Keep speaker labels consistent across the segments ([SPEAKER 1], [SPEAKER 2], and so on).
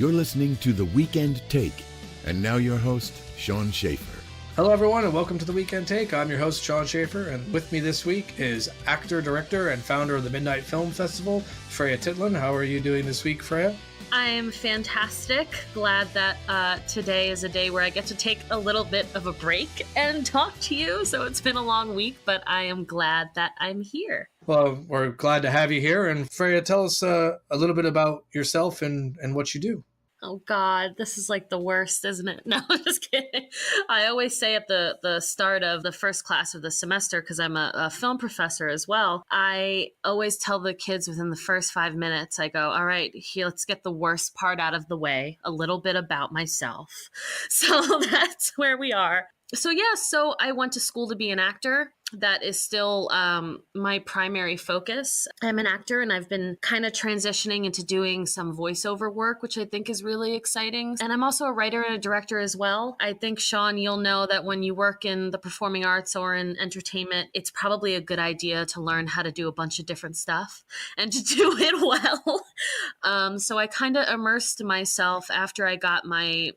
[SPEAKER 1] You're listening to The Weekend Take. And now your host, Sean Schaefer.
[SPEAKER 2] Hello, everyone, and welcome to The Weekend Take. I'm your host, Sean Schaefer, and with me this week is actor, director, and founder of the Midnight Film Festival, Freia Titland. How are you doing this week, Freia?
[SPEAKER 3] I am fantastic. Glad that today is a day where I get to take a little bit of a break and talk to you. So it's been a long week, but I am glad that I'm here.
[SPEAKER 2] Well, we're glad to have you here. And Freia, tell us a little bit about yourself and what you do.
[SPEAKER 3] Oh, God, this is like the worst, isn't it? No, I'm just kidding. I always say at the start of the first class of the semester, because I'm a film professor as well, I always tell the kids within the first 5 minutes, I go, all right, here, let's get the worst part out of the way, a little bit about myself. So that's where we are. So I went to school to be an actor. That is still my primary focus. I'm an actor and I've been kind of transitioning into doing some voiceover work, which I think is really exciting. And I'm also a writer and a director as well. I think, Sean, you'll know that when you work in the performing arts or in entertainment, it's probably a good idea to learn how to do a bunch of different stuff and to do it well. So I kind of immersed myself after I got my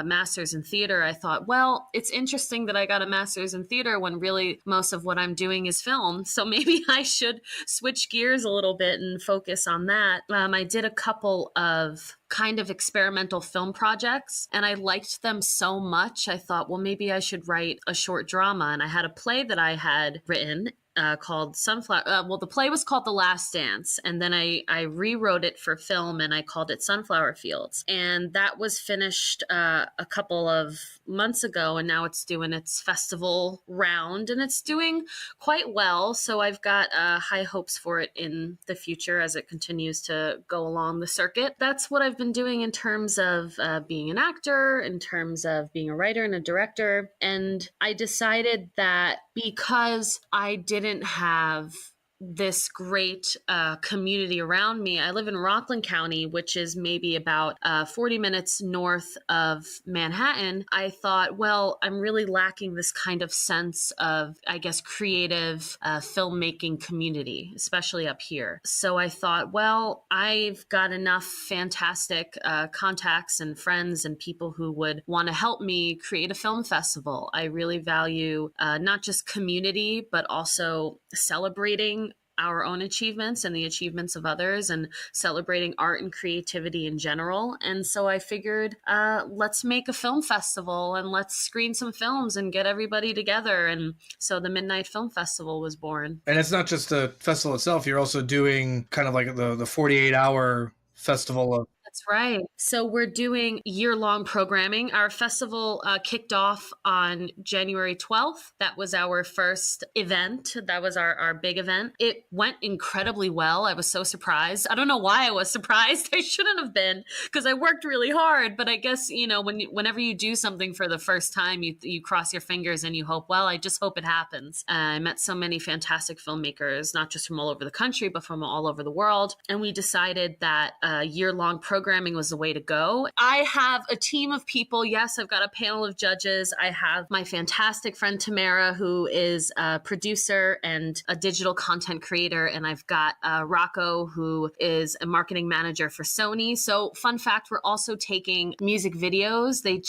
[SPEAKER 3] master's in theater. I thought, well, it's interesting that I got a master's in theater when really most of what I'm doing is film. So maybe I should switch gears a little bit and focus on that. I did a couple of kind of experimental film projects and I liked them so much. I thought, well, maybe I should write a short drama. And I had a play that I had written called Sunflower. The play was called The Last Dance. And then I rewrote it for film and I called it Sunflower Fields. And that was finished a couple of months ago. And now it's doing its festival round and it's doing quite well. So I've got high hopes for it in the future as it continues to go along the circuit. That's what I've been doing in terms of being an actor, in terms of being a writer and a director. And I decided that because I didn't have this great community around me. I live in Rockland County, which is maybe about 40 minutes north of Manhattan. I thought, well, I'm really lacking this kind of sense of, I guess, creative filmmaking community, especially up here. So I thought, well, I've got enough fantastic contacts and friends and people who would want to help me create a film festival. I really value not just community, but also celebrating our own achievements and the achievements of others and celebrating art and creativity in general. And so I figured, let's make a film festival and let's screen some films and get everybody together. And so the Midnight Film Festival was born.
[SPEAKER 2] And it's not just the festival itself. You're also doing kind of like the 48-hour festival of...
[SPEAKER 3] That's right. So we're doing year-long programming. Our festival kicked off on January 12th. That was our first event. That was our big event. It went incredibly well. I was so surprised. I don't know why I was surprised. I shouldn't have been because I worked really hard. But I guess, whenever you do something for the first time, you cross your fingers and you hope, well, I just hope it happens. I met so many fantastic filmmakers, not just from all over the country, but from all over the world. And we decided that year-long programming was the way to go. I have a team of people. Yes, I've got a panel of judges. I have my fantastic friend Tamara, who is a producer and a digital content creator. And I've got Rocco, who is a marketing manager for Sony. So fun fact, we're also taking music videos. They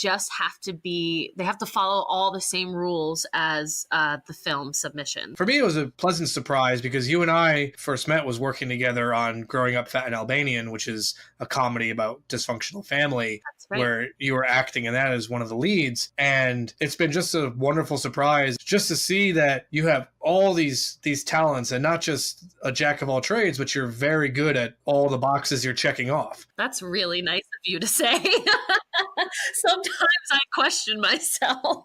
[SPEAKER 3] have to follow all the same rules as the film submission.
[SPEAKER 2] For me, it was a pleasant surprise because you and I first met was working together on Growing Up Fat and Albanian, which is a comedy about dysfunctional family. That's right. Where you were acting in that as one of the leads. And it's been just a wonderful surprise just to see that you have all these talents and not just a jack of all trades, but you're very good at all the boxes you're checking off.
[SPEAKER 3] That's really nice of you to say. Sometimes I question myself.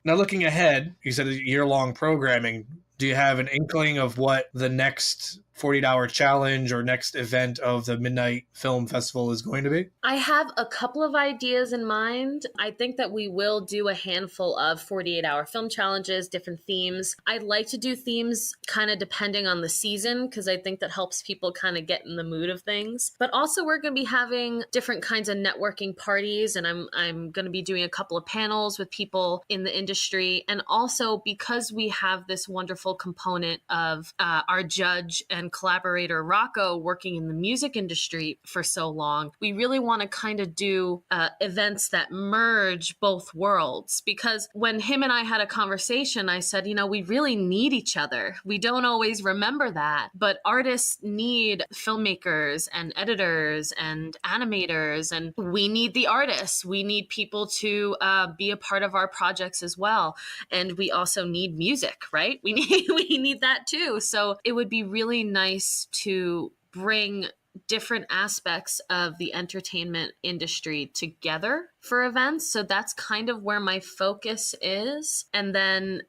[SPEAKER 2] Now, looking ahead, you said year-long programming. Do you have an inkling of what the next 48-hour challenge or next event of the Midnight Film Festival is going to be?
[SPEAKER 3] I have a couple of ideas in mind. I think that we will do a handful of 48-hour film challenges, different themes. I'd like to do themes kind of depending on the season because I think that helps people kind of get in the mood of things. But also we're going to be having different kinds of networking parties, and I'm going to be doing a couple of panels with people in the industry. And also because we have this wonderful component of our judge and collaborator Rocco working in the music industry for so long, we really want to kind of do events that merge both worlds. Because when him and I had a conversation, I said, we really need each other. We don't always remember that, but artists need filmmakers and editors and animators, and we need the artists. We need people to be a part of our projects as well. And we also need music, right? We need that too. So it would be really nice to bring different aspects of the entertainment industry together for events. So that's kind of where my focus is. And then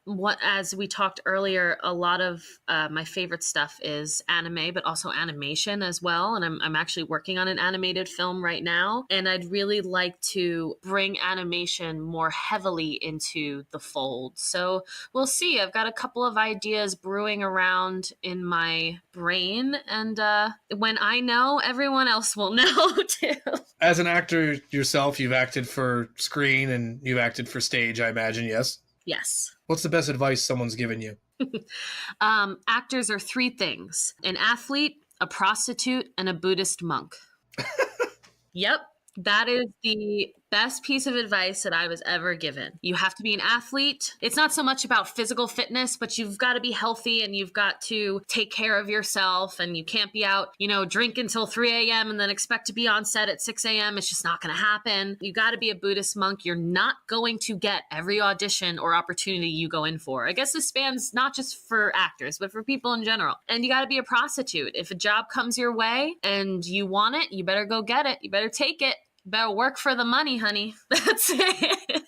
[SPEAKER 3] as we talked earlier, a lot of my favorite stuff is anime, but also animation as well. And I'm actually working on an animated film right now. And I'd really like to bring animation more heavily into the fold. So we'll see. I've got a couple of ideas brewing around in my brain. And when I know, everyone else will know too.
[SPEAKER 2] As an actor yourself, you've acted for screen and you've acted for stage, I imagine, yes?
[SPEAKER 3] Yes.
[SPEAKER 2] What's the best advice someone's given you?
[SPEAKER 3] Actors are three things: an athlete, a prostitute, and a Buddhist monk. Yep. That is the best piece of advice that I was ever given. You have to be an athlete. It's not so much about physical fitness, but you've got to be healthy and you've got to take care of yourself, and you can't be out, drink until 3 a.m. and then expect to be on set at 6 a.m. It's just not going to happen. You got to be a Buddhist monk. You're not going to get every audition or opportunity you go in for. I guess this spans not just for actors, but for people in general. And you got to be a prostitute. If a job comes your way and you want it, you better go get it. You better take it. Better work for the money, honey. That's it.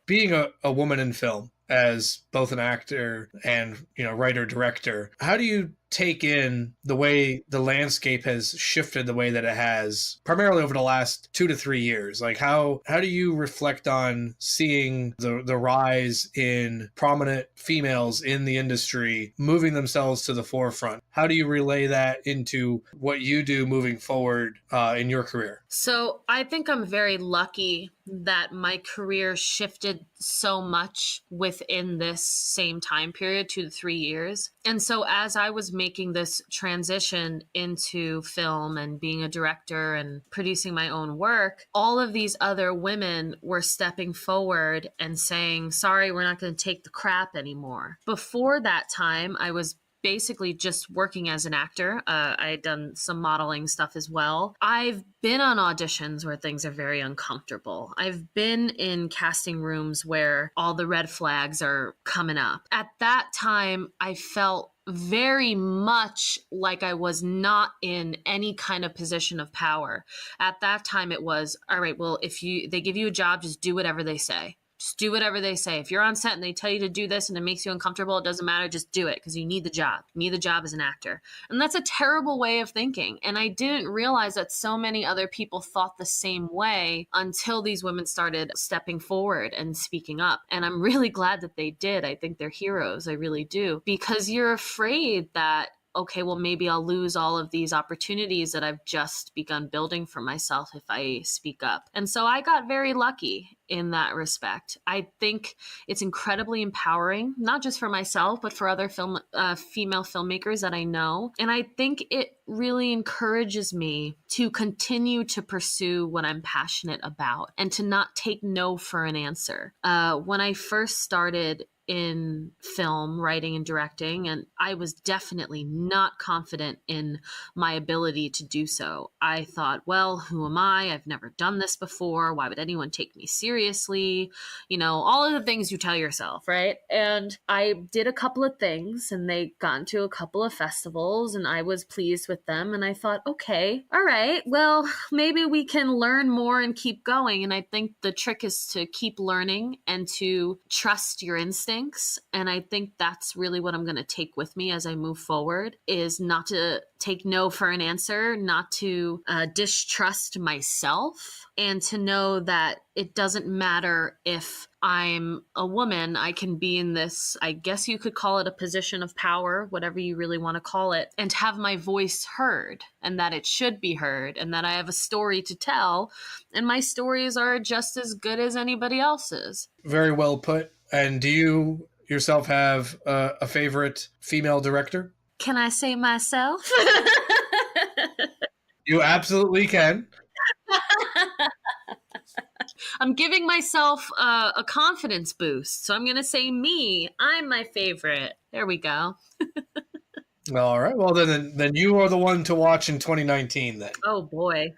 [SPEAKER 2] Being a woman in film, as both an actor and writer director, how do you take in the way the landscape has shifted the way that it has, primarily over the last 2 to 3 years? Like how do you reflect on seeing the rise in prominent females in the industry moving themselves to the forefront? How do you relay that into what you do moving forward in your career?
[SPEAKER 3] So I think I'm very lucky that my career shifted so much within this same time period, 2 to 3 years. And so as I was making this transition into film and being a director and producing my own work, all of these other women were stepping forward and saying, sorry, we're not going to take the crap anymore. Before that time, I was basically just working as an actor. I had done some modeling stuff as well. I've been on auditions where things are very uncomfortable. I've been in casting rooms where all the red flags are coming up. At that time, I felt very much like I was not in any kind of position of power. At that time, it was, all right, well, if they give you a job, just do whatever they say. Just do whatever they say. If you're on set and they tell you to do this and it makes you uncomfortable, it doesn't matter. Just do it because you need the job. You need the job as an actor. And that's a terrible way of thinking. And I didn't realize that so many other people thought the same way until these women started stepping forward and speaking up. And I'm really glad that they did. I think they're heroes. I really do. Because you're afraid that, okay, well, maybe I'll lose all of these opportunities that I've just begun building for myself if I speak up. And so I got very lucky in that respect. I think it's incredibly empowering, not just for myself, but for other female filmmakers that I know. And I think it really encourages me to continue to pursue what I'm passionate about and to not take no for an answer. When I first started in film writing and directing, and I was definitely not confident in my ability to do so. I thought, well, who am I? I've never done this before. Why would anyone take me seriously? All of the things you tell yourself, right? And I did a couple of things and they got into a couple of festivals and I was pleased with them. And I thought, okay, all right, well, maybe we can learn more and keep going. And I think the trick is to keep learning and to trust your instincts. And I think that's really what I'm going to take with me as I move forward, is not to take no for an answer, not to distrust myself, and to know that it doesn't matter if I'm a woman. I can be in this, I guess you could call it a position of power, whatever you really want to call it, and have my voice heard, and that it should be heard, and that I have a story to tell, and my stories are just as good as anybody else's.
[SPEAKER 2] Very well put. And do you yourself have a favorite female director?
[SPEAKER 3] Can I say myself?
[SPEAKER 2] You absolutely can.
[SPEAKER 3] I'm giving myself a confidence boost. So I'm going to say me. I'm my favorite. There we go.
[SPEAKER 2] All right. Well, then you are the one to watch in 2019 then.
[SPEAKER 3] Oh, boy.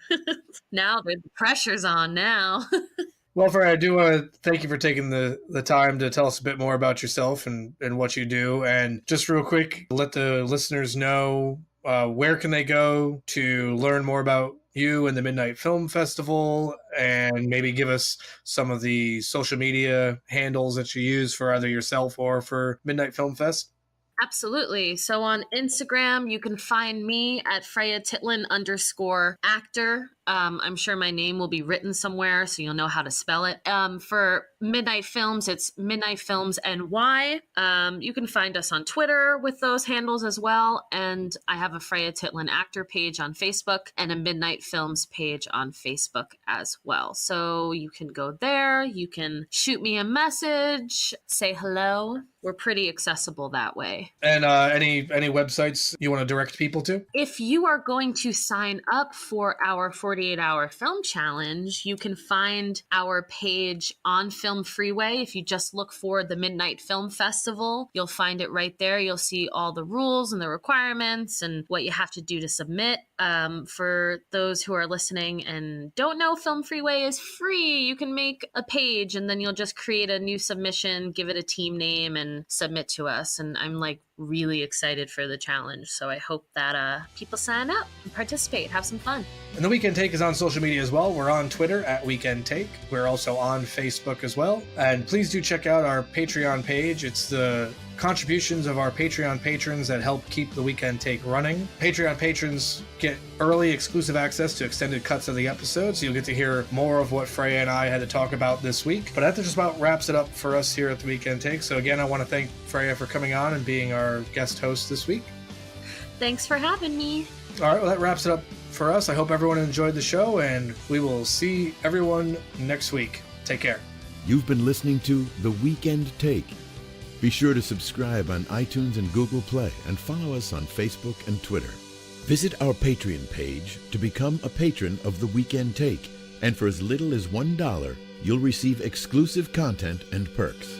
[SPEAKER 3] Now the pressure's on now.
[SPEAKER 2] Well, Freya, I do want to thank you for taking the time to tell us a bit more about yourself and what you do. And just real quick, let the listeners know where can they go to learn more about you and the Midnight Film Festival, and maybe give us some of the social media handles that you use for either yourself or for Midnight Film Fest.
[SPEAKER 3] Absolutely. So on Instagram, you can find me at Freia Titland _actor. I'm sure my name will be written somewhere, so you'll know how to spell it. For Midnight Films, it's Midnight Films NY. You can find us on Twitter with those handles as well. And I have a Freia Titland actor page on Facebook and a Midnight Films page on Facebook as well. So you can go there. You can shoot me a message, say hello. We're pretty accessible that way.
[SPEAKER 2] And any websites you want to direct people to?
[SPEAKER 3] If you are going to sign up for our 48-hour film challenge, you can find our page on Film Freeway. If you just look for the Midnight Film Festival, you'll find it right there. You'll see all the rules and the requirements and what you have to do to submit. For those who are listening and don't know, Film Freeway is free. You can make a page and then you'll just create a new submission, give it a team name, and submit to us. And I'm like really excited for the challenge. So I hope that people sign up and participate, have some fun.
[SPEAKER 2] And the Weekend Take is on social media as well. We're on Twitter at Weekend Take. We're also on Facebook as well. And please do check out our Patreon page. It's the contributions of our Patreon patrons that help keep the Weekend Take running. Patreon patrons get early exclusive access to extended cuts of the episode, so you'll get to hear more of what Freya and I had to talk about this week. But that just about wraps it up for us here at the Weekend Take. So again, I want to thank Freya for coming on and being our guest host this week.
[SPEAKER 3] Thanks for having me.
[SPEAKER 2] All right, well, that wraps it up for us. I hope everyone enjoyed the show, and we will see everyone next week. Take care.
[SPEAKER 1] You've been listening to The Weekend Take. Be sure to subscribe on iTunes and Google Play and follow us on Facebook and Twitter. Visit our Patreon page to become a patron of The Weekend Take, and for as little as $1, you'll receive exclusive content and perks.